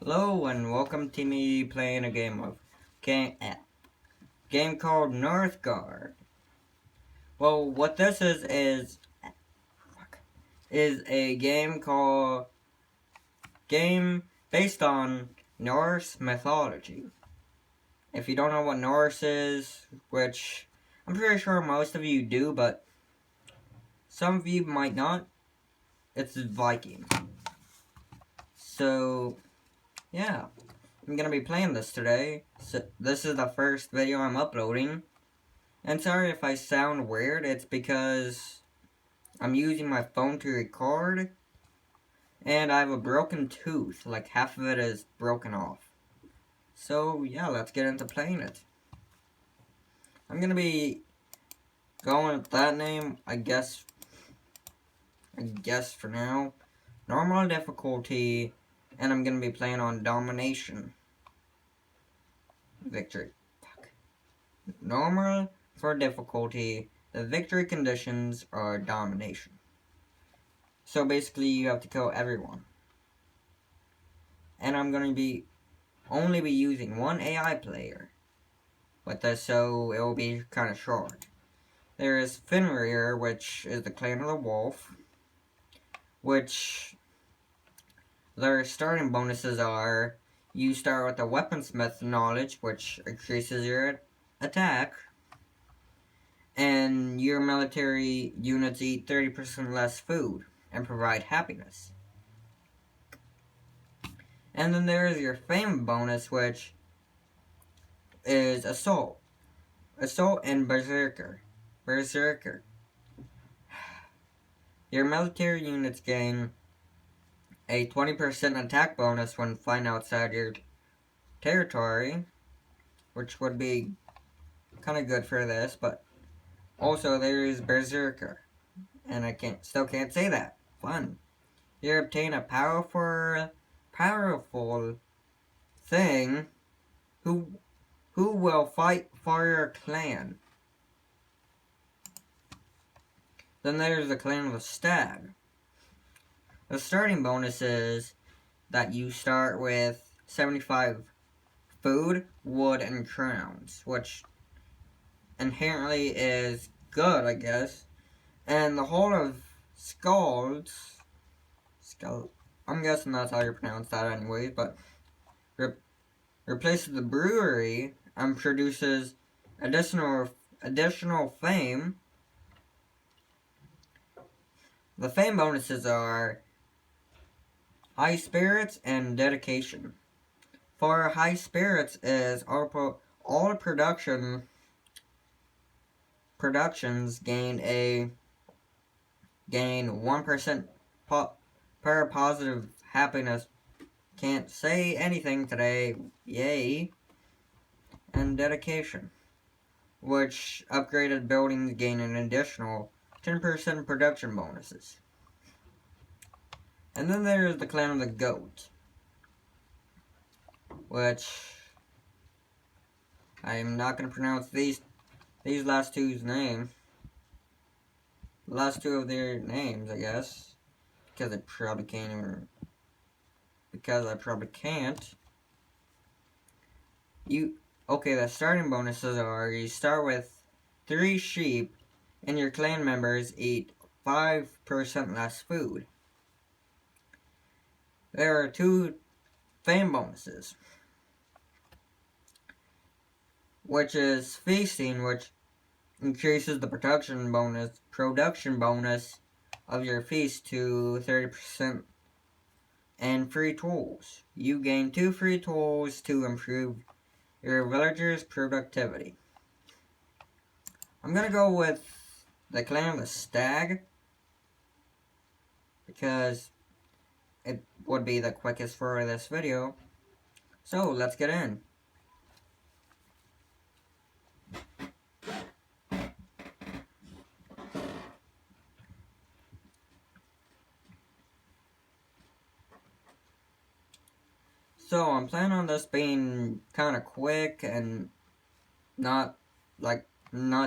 Hello and welcome to me playing a game called Northgard. Well, what this is a game based on Norse mythology. If you don't know what Norse is, which I'm pretty sure most of you do, but some of you might not, it's Viking. So yeah, I'm gonna be playing this today. So this is the first video I'm uploading. And sorry if I sound weird, it's because I'm using my phone to record, and I have a broken tooth, like half of it is broken off. So yeah, let's get into playing it. I'm gonna be going with that name, I guess for now. Normal difficulty, and I'm gonna be playing on domination. Victory. Fuck. Normal for difficulty, the victory conditions are domination. So basically you have to kill everyone. And I'm gonna be only be using one AI player with this, so it will be kind of short. There is Fenrir, which is the clan of the wolf, which their starting bonuses are you start with a weaponsmith knowledge, which increases your attack, and your military units eat 30% less food and provide happiness. And then there is your fame bonus, which is assault and berserker. Your military units gain a 20% attack bonus when flying outside your territory, which would be kind of good for this, but also there is berserker, and I still can't say that. Fun. You obtain a powerful thing who will fight for your clan. Then there's the clan of the stag. The starting bonus is that you start with 75 food, wood, and crowns, which inherently is good, I guess. And the whole of I'm guessing that's how you pronounce that anyway, but replaces the brewery and produces additional fame. The fame bonuses are high spirits and dedication. For high spirits is all productions gain 1% per positive happiness. Can't say anything today. Yay. And dedication, which upgraded buildings gain an additional 10% production bonuses. And then there's the clan of the goat, which I'm not going to pronounce these last two's name. The last two of their names, I guess, because I probably can't. Okay, the starting bonuses are you start with 3 sheep, and your clan members eat 5% less food. There are 2 fame bonuses, which is feasting, which increases the production bonus of your feast to 30%, and free tools. You gain 2 free tools to improve your villagers' productivity. I'm gonna go with the clan of the stag because it would be the quickest for this video. So let's get in. So I'm planning on this being kind of quick and not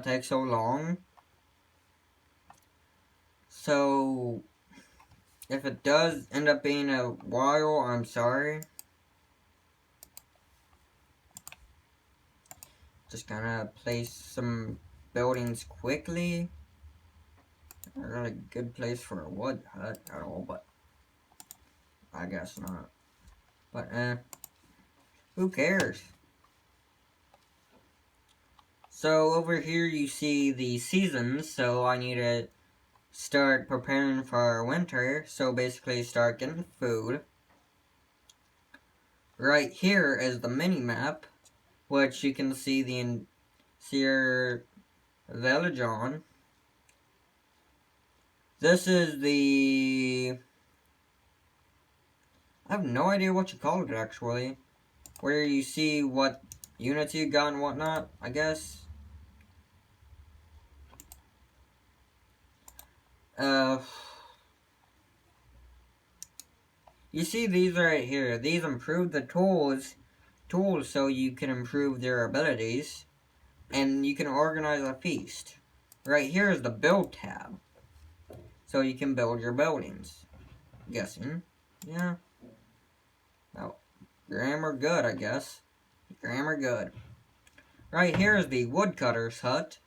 take so long. So if it does end up being a while, I'm sorry. Just gonna place some buildings quickly. Not really a good place for a wood hut at all, but I guess not. But who cares? So over here you see the seasons, so I need to start preparing for winter, so basically start getting food. Right here is the mini-map, which you can see your village on. This is the... I have no idea what you call it actually. Where you see what units you got and whatnot, I guess. You see these right here. These improve the tools so you can improve their abilities. And you can organize a feast. Right here is the build tab. So you can build your buildings. I'm guessing. Yeah. Oh, grammar good, I guess. Grammar good. Right here is the woodcutter's hut.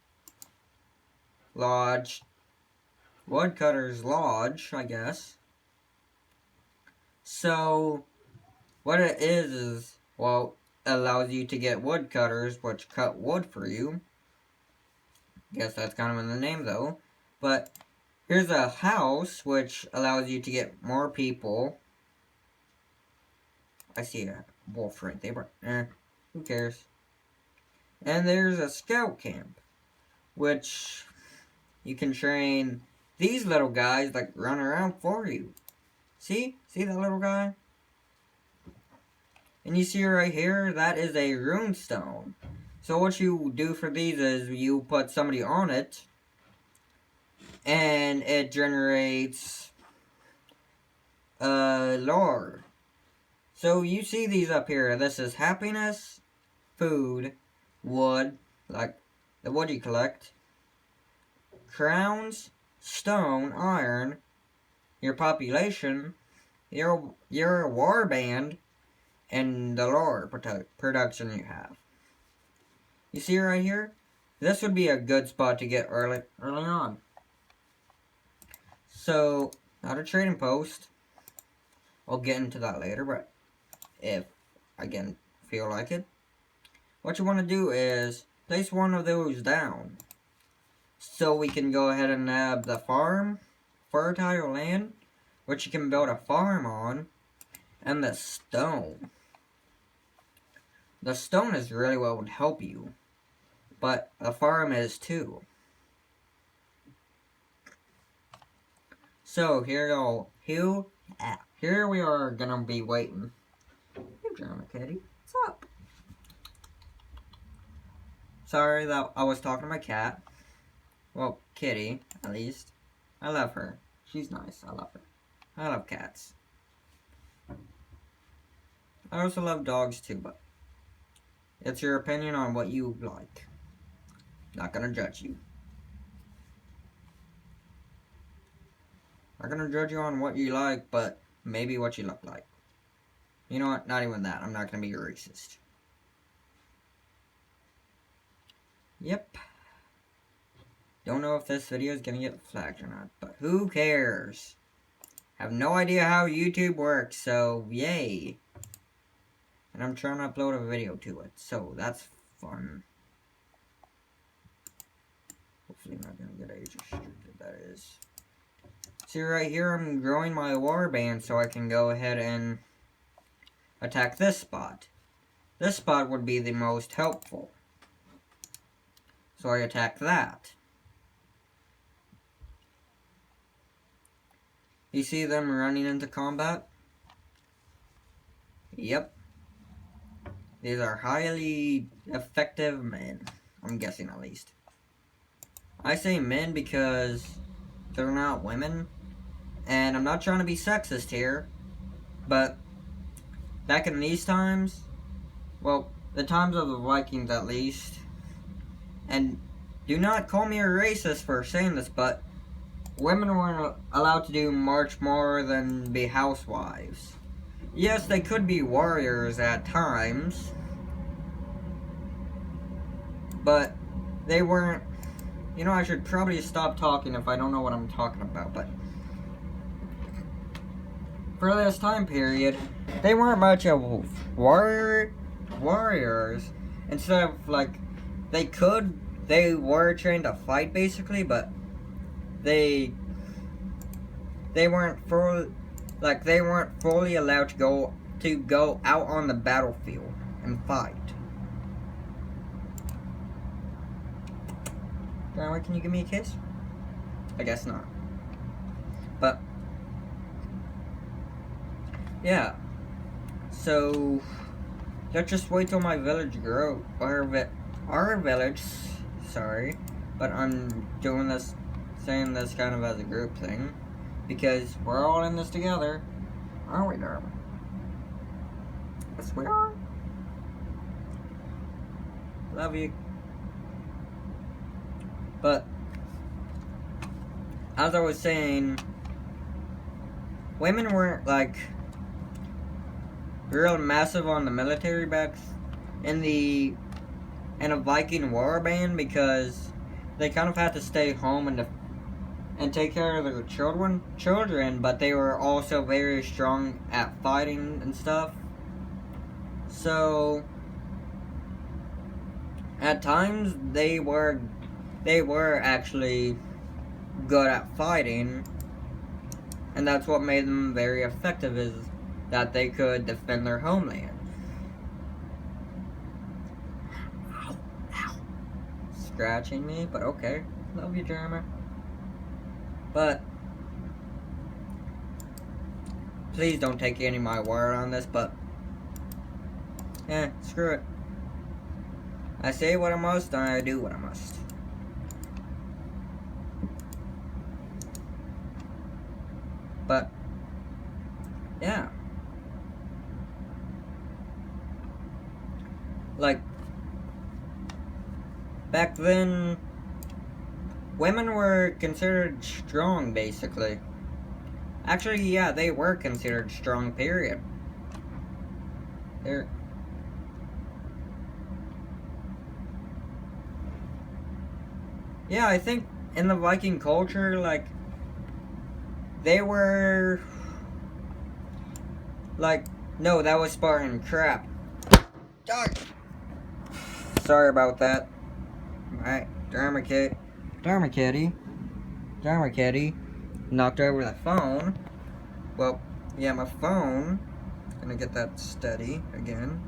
Lodge. Woodcutter's lodge, I guess. So, what it is, well, it allows you to get woodcutters, which cut wood for you. Guess that's kind of in the name, though. But, here's a house, which allows you to get more people. I see a wolf right there, but, who cares? And there's a scout camp, which you can train these little guys that run around for you. See? See that little guy? And you see right here, that is a rune stone. So what you do for these is you put somebody on it, and it generates lore. So you see these up here. This is happiness, food, wood, like the wood you collect, crowns, stone, iron, your population, your warband, and the lore production you have. You see right here? This would be a good spot to get early on. So, not a trading post. I'll get into that later, but if I again feel like it. What you want to do is place one of those down. So we can go ahead and nab the farm, fertile land, which you can build a farm on, and the stone. The stone is really what would help you, but the farm is too. So here we are gonna be waiting. Hey, Drama Kitty, what's up? Sorry that I was talking to my cat. Well, Kitty, at least. I love her. She's nice. I love her. I love cats. I also love dogs too, but it's your opinion on what you like. Not gonna judge you. Not gonna judge you on what you like, but maybe what you look like. You know what? Not even that. I'm not gonna be racist. Yep. Don't know if this video is gonna get flagged or not, but who cares? Have no idea how YouTube works, so yay. And I'm trying to upload a video to it, so that's fun. Hopefully not gonna get age restricted, that is. See right here, I'm growing my warband so I can go ahead and attack this spot. This spot would be the most helpful. So I attack that. You see them running into combat? Yep. These are highly effective men. I'm guessing at least. I say men because they're not women. And I'm not trying to be sexist here. But back in these times, well, the times of the Vikings at least, and do not call me a racist for saying this, but women weren't allowed to do much more than be housewives. Yes, they could be warriors at times, but they weren't, you know, I should probably stop talking if I don't know what I'm talking about, but for this time period, they weren't much of warriors. Instead of, like, they were trained to fight, basically, but they weren't they weren't fully allowed to go out on the battlefield and fight. Grandma, can you give me a kiss? I guess not. But yeah. So let's just wait till my village grows. Our village, sorry, but I'm saying this kind of as a group thing, because we're all in this together, aren't we, darling? Yes, we are. Love you. But as I was saying, women weren't like real massive on the military back in a Viking war band, because they kind of had to stay home and take care of their children, but they were also very strong at fighting and stuff. So at times they were actually good at fighting, and that's what made them very effective, is that they could defend their homeland. Ow, ow. Scratching me, but okay. Love you, Jeremy. But please don't take any of my word on this, but screw it. I say what I must, and I do what I must. But yeah, like back then, women were considered strong, basically. Actually, yeah, they were considered strong, period. Yeah, I think in the Viking culture, like, they were, like, no, that was Spartan, crap. Sorry about that. Alright, Drama Kitty knocked over the phone. Well, yeah, my phone. Gonna get that steady again.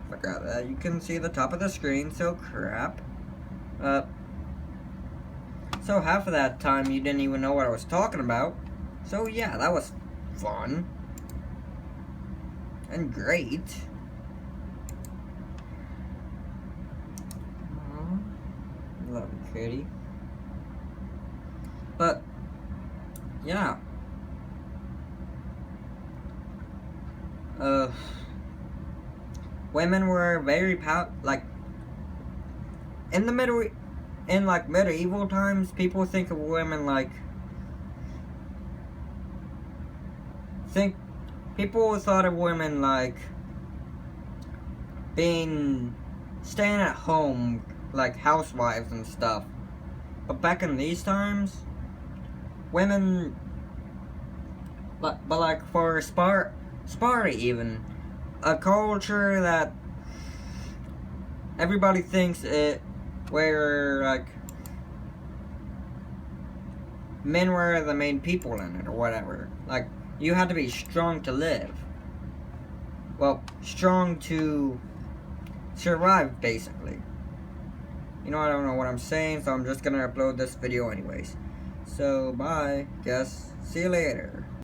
Forgot that. You can see the top of the screen, so crap. So half of that time you didn't even know what I was talking about. So yeah, that was fun. And great. Love you, Kitty. But yeah. Women were very in medieval times, people think of women people thought of women like staying at home, like housewives and stuff. But back in these times, women, but like for Sparta even, a culture that everybody thinks where like men were the main people in it or whatever. Like, you had to be strong to live. Well, strong to survive, basically. You know, I don't know what I'm saying, so I'm just gonna upload this video anyways. So, bye. Guess. See you later.